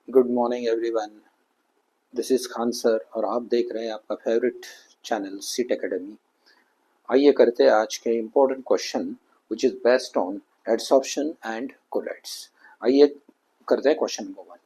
Good morning everyone. This is Khan sir और आप देख रहे हैं आपका फेवरेट चैनल सीट एकेडमी। आइए करते हैं आज के important question which is based on adsorption and colloids. आइए करते हैं question number 1।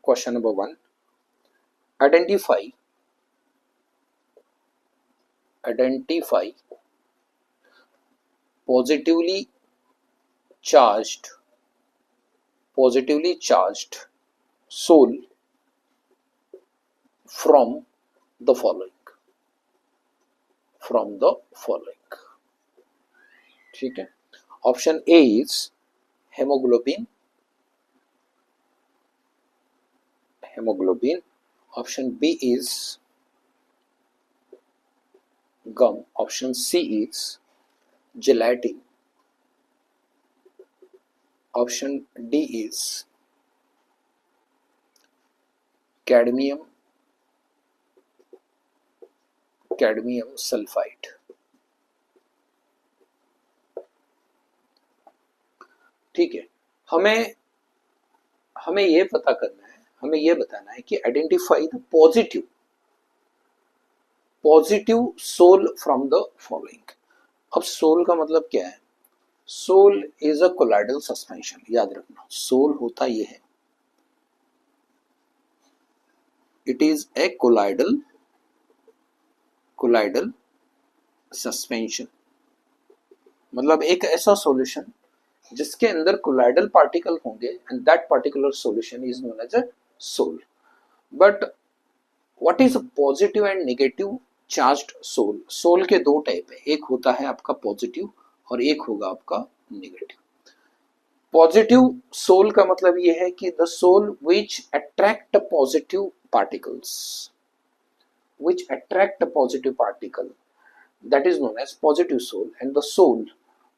Question number 1, identify positively charged sol from the following। ठीक है। Option A is haemoglobin, option B is gum, option C is gelatin, option D is cadmium sulfide। ठीक है। हमें ये पता करना है, हमें ये बताना है कि identify the positive sol from the following. अब सोल का मतलब क्या है? Sol is a colloidal suspension. याद रखना, सोल होता ये है, it is a colloidal suspension. मतलब एक ऐसा सॉल्यूशन जिसके अंदर कोलाइडल पार्टिकल होंगे and that particular solution is known as a sol. But what is positive and negative charged sol? Sol के दो टाइप है, एक होता है आपका पॉजिटिव और एक होगा आपका नेगेटिव। पॉजिटिव सोल का मतलब ये है कि the sol which attract positive particles, that is known as positive soul, and the soul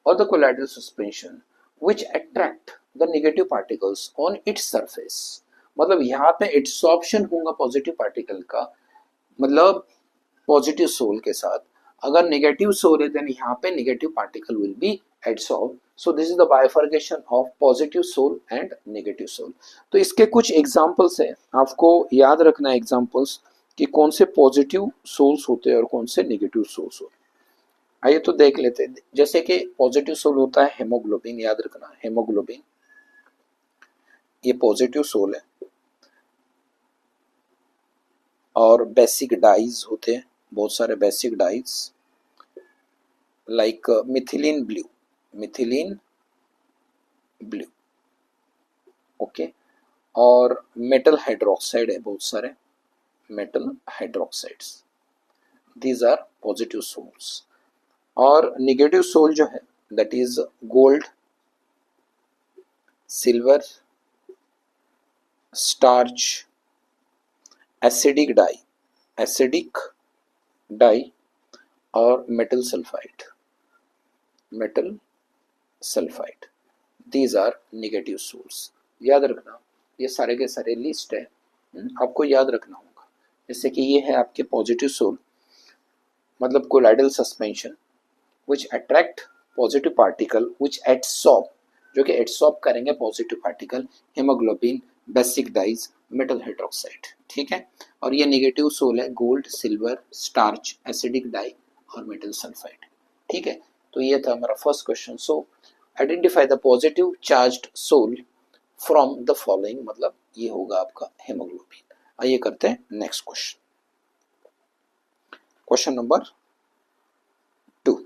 or the colloidal suspension which attract the negative particles on its surface। मतलब यहाँ पे एड्सॉर्प्शन होगा positive particle का, मतलब पॉजिटिव सोल के साथ। अगर negative sol है देन यहाँ पे negative particle will be adsorb. So this is the bifurcation of positive sol and negative sol. तो इसके कुछ एग्जांपल्स है, आपको याद रखना एग्जांपल्स कि कौन से पॉजिटिव सोल्स होते हैं और कौन से नेगेटिव सोल्स होते हैं। आइए तो देख लेते हैं। जैसे कि पॉजिटिव सोल होता है हेमोग्लोबिन, याद रखना हेमोग्लोबिन ये पॉजिटिव सोल है। और बेसिक डाइज होते हैं, बहुत सारे basic dyes like methylene blue, okay. और मेटल हाइड्रोक्साइड है, बहुत सारे metal hydroxides, these are positive sols. और नेगेटिव सोल जो है that is gold, silver, starch, acidic dye और metal sulphide, these are negative sols. याद रखना ये सारे के सारे लिस्ट है, आपको याद रखना होगा। जैसे कि ये है आपके पॉजिटिव सोल, मतलब colloidal suspension which attract positive particle which adsorb, जो कि एडसॉर्ब करेंगे positive particle, haemoglobin, basic dyes, metal hydroxide. ठीक है। और ये नेगेटिव सोल है gold, silver, starch, acidic dye और मेटल सल्फाइड। ठीक है। तो ये था हमारा first question. So identify the positive charged sol from the following, मतलब ये होगा आपका हेमोग्लोबिन। आइए करते हैं next question. Question number 2।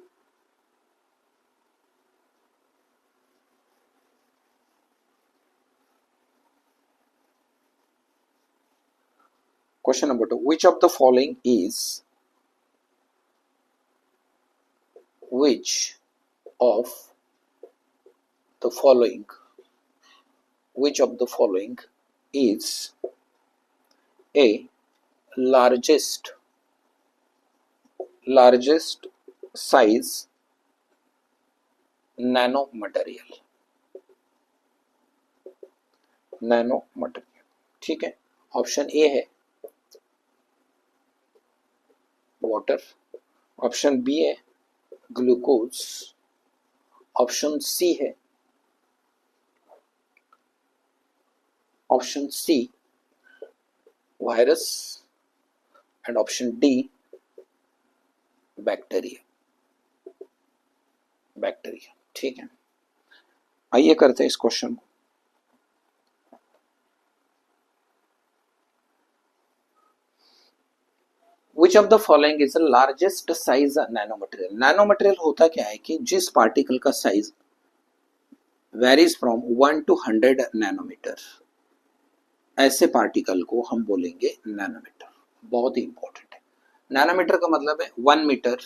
Question number 2. Which of the following is a largest size nanomaterial? ठीक है। ऑप्शन ए है वाटर, ऑप्शन बी है ग्लूकोज, ऑप्शन सी है option C virus and option D bacteria. Bacteria, ठीक है। आइए करते हैं इस क्वेश्चन को। Which of the following is the largest size nano material. Nano material होता क्या है कि जिस पार्टिकल का size varies from 1 to 100 nanometre, ऐसे पार्टिकल को हम बोलेंगे नैनोमीटर। बहुत ही इंपॉर्टेंट है। नैनोमीटर का मतलब है 1 मीटर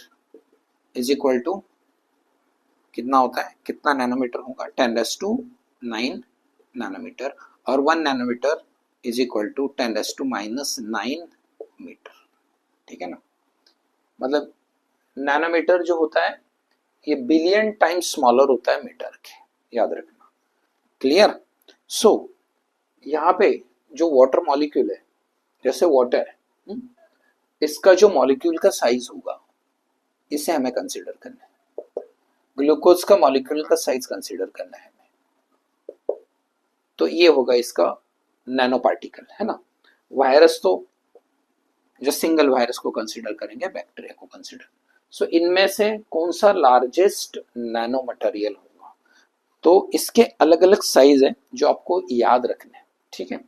इज इक्वल टू कितना होता है, कितना नैनोमीटर होगा, 10⁻⁹ नैनोमीटर, और 1 nanometre is equal to 10⁻⁹ metre, ठीक है ना। मतलब नैनोमीटर जो होता है ये बिलियन टाइम्स स्मॉलर होता है मीटर के, याद रखना। क्लियर। सो यहाँ पे जो वाटर मॉलिक्यूल है, जैसे वाटर है, इसका जो मॉलिक्यूल का साइज होगा इसे हमें कंसीडर करना है। ग्लूकोज का मॉलिक्यूल का साइज कंसीडर करना है हमें, तो ये होगा इसका नैनो पार्टिकल, है ना। वायरस तो जो सिंगल वायरस को कंसीडर करेंगे, बैक्टीरिया को कंसीडर। सो इनमें से कौन सा लार्जेस्ट नैनो मटेरियल होगा, तो इसके अलग अलग साइज है जो आपको याद रखने हैं, ठीक है।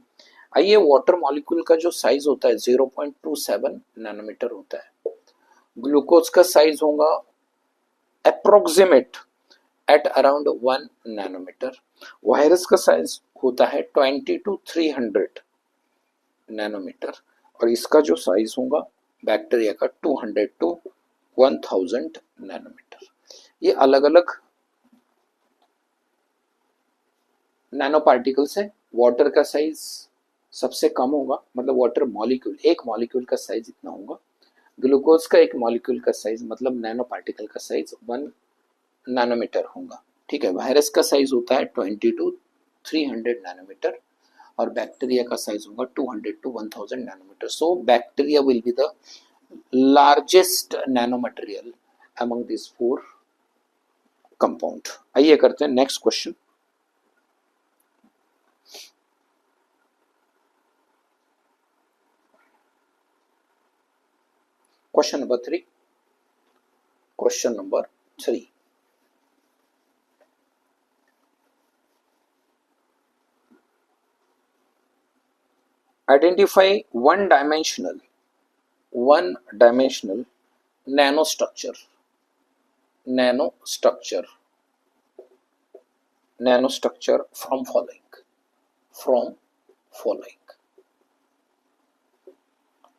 आइए, वाटर मॉलिक्यूल का जो साइज होता है 0.27 नैनोमीटर होता है। ग्लूकोज का साइज होगा approximate at around 1 nanometre. Virus का साइज होता है 20 to 300 नैनोमीटर, और इसका जो साइज होगा बैक्टीरिया का 200 to 1000 नैनोमीटर। ये अलग अलग नैनो पार्टिकल्स है। वाटर का साइज सबसे कम होगा, मतलब वाटर मॉलिक्यूल, एक मॉलिक्यूल का साइज इतना होगा। ग्लूकोज का एक मॉलिक्यूल का साइज, मतलब नैनो पार्टिकल का साइज 1 नैनोमीटर होगा, ठीक है। वायरस का साइज होता है 20 to 300 नैनोमीटर, और बैक्टीरिया का साइज होगा 200 to 1000 nanometer. So bacteria will be the largest nano material among this 4 compound. आइए करते हैं next question. Question number 3। Question number 3, identify one dimensional nanostructure nanostructure nanostructure from following.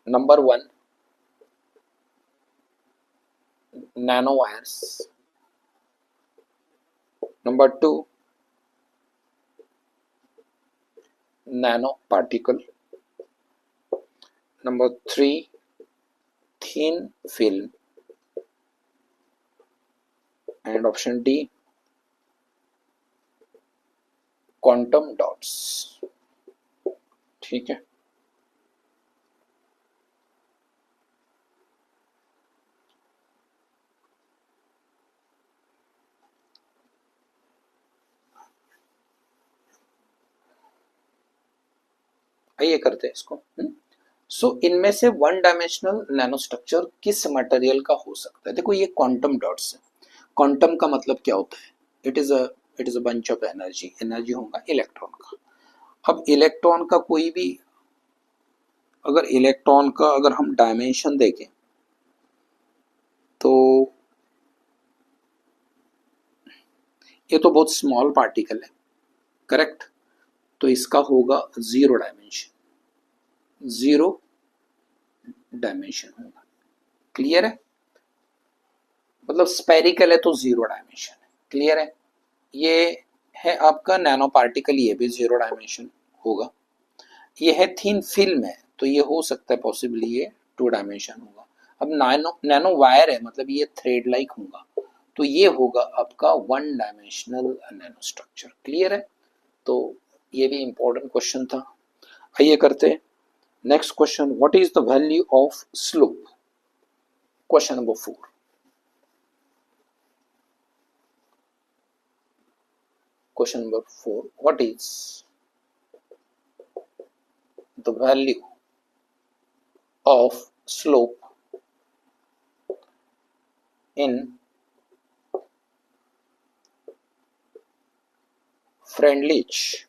Number 1, nanowires. Number 2, nanoparticle. Number 3, thin film. And option D, quantum dots. ठीक है। आइए करते हैं इसको। सो इनमें से वन डायमेंशनल नैनोस्ट्रक्चर किस मटेरियल का हो सकता है। देखो, ये क्वांटम डॉट्स है। क्वांटम का मतलब क्या होता है, it is a bunch of energy. Energy होगा इलेक्ट्रॉन का। अब इलेक्ट्रॉन का कोई भी, अगर इलेक्ट्रॉन का अगर हम डायमेंशन देखें तो ये तो बहुत स्मॉल पार्टिकल है, करेक्ट। तो इसका होगा 0 डायमेंशन, 0 डायमेंशन होगा। क्लियर है, मतलब स्पेरिकल है तो 0 डायमेंशन है। क्लियर है। ये है आपका नैनो पार्टिकल, ये भी 0 डायमेंशन होगा। ये है थिन फिल्म है, तो ये हो सकता है पॉसिबली ये 2 डायमेंशन होगा। अब नैनो वायर है, मतलब ये थ्रेड लाइक होगा, तो ये होगा आपका 1 डायमेंशनल नैनो स्ट्रक्चर। क्लियर है। तो ये भी इंपॉर्टेंट क्वेश्चन था। आइए करते हैं next question. What is the value of slope. Question number 4। Question number 4, what is the value of slope in Freundlich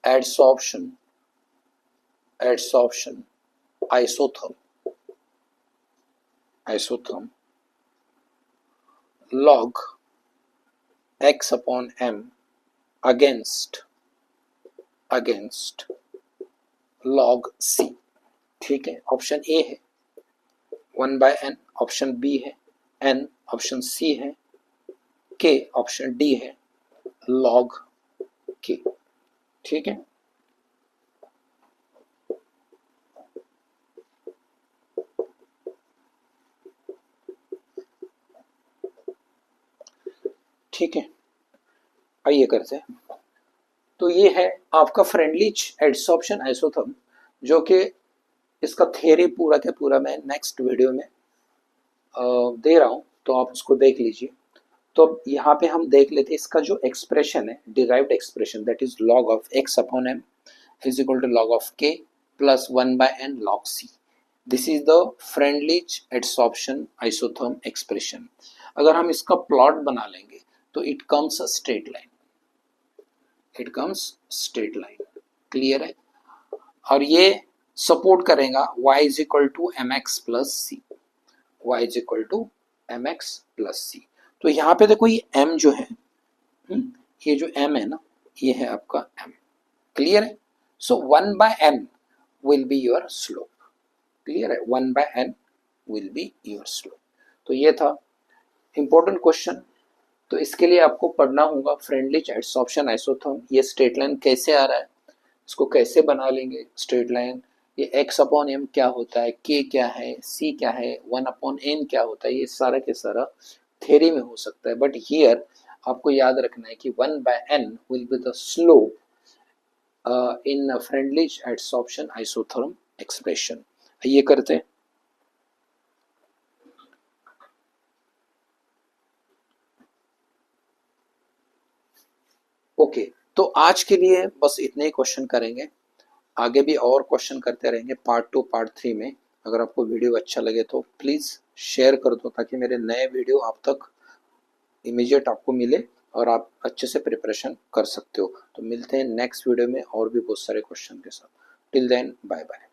adsorption isotherm log x upon m against log c। ठीक है, option A है 1/n, option B है n, option C है k, option D है log k। ठीक है, ठीक है, आइए करते हैं। तो ये है आपका फ्रेंडलिच एडसॉर्प्शन आइसोथर्म, जो कि इसका थ्योरी पूरा के पूरा मैं नेक्स्ट वीडियो में दे रहा हूँ, तो आप उसको देख लीजिए। तो यहाँ पे हम देख लेते हैं इसका जो एक्सप्रेशन है, derived expression, that is log of x upon m is equal to log of k plus 1/n log c। This is the Freundlich adsorption isotherm expression. अगर हम इसका प्लॉट बना लेंगे तो it comes a straight line, clear है। और ये support करेगा y is equal to m x plus c, तो यहाँ पे देखो ये m जो है, ये जो m है ना, ये है आपका m, क्लियर है। सो 1/n will be your slope, clear है, 1/n will be your slope. तो ये था इंपॉर्टेंट क्वेश्चन। तो इसके लिए आपको पढ़ना होगा फ्रेंडलिच एडसॉर्प्शन आइसोथर्म। ये स्ट्रेट लाइन कैसे आ रहा है, इसको कैसे बना लेंगे स्ट्रेट लाइन, ये x अपॉन m क्या होता है, k क्या है, c क्या है, 1/n क्या होता है, ये सारा के सारा थ्योरी में हो सकता है। बट हियर आपको याद रखना है कि 1/n will be the slope in Freundlich adsorption isotherm expression. ये करते हैं। ओके, तो आज के लिए बस इतने ही क्वेश्चन करेंगे, आगे भी और क्वेश्चन करते रहेंगे पार्ट 2 पार्ट 3 में। अगर आपको वीडियो अच्छा लगे तो प्लीज़ शेयर कर दो, ताकि मेरे नए वीडियो आप तक इमीडिएट आपको मिले और आप अच्छे से प्रिपरेशन कर सकते हो। तो मिलते हैं नेक्स्ट वीडियो में और भी बहुत सारे क्वेश्चन के साथ। Till then bye bye.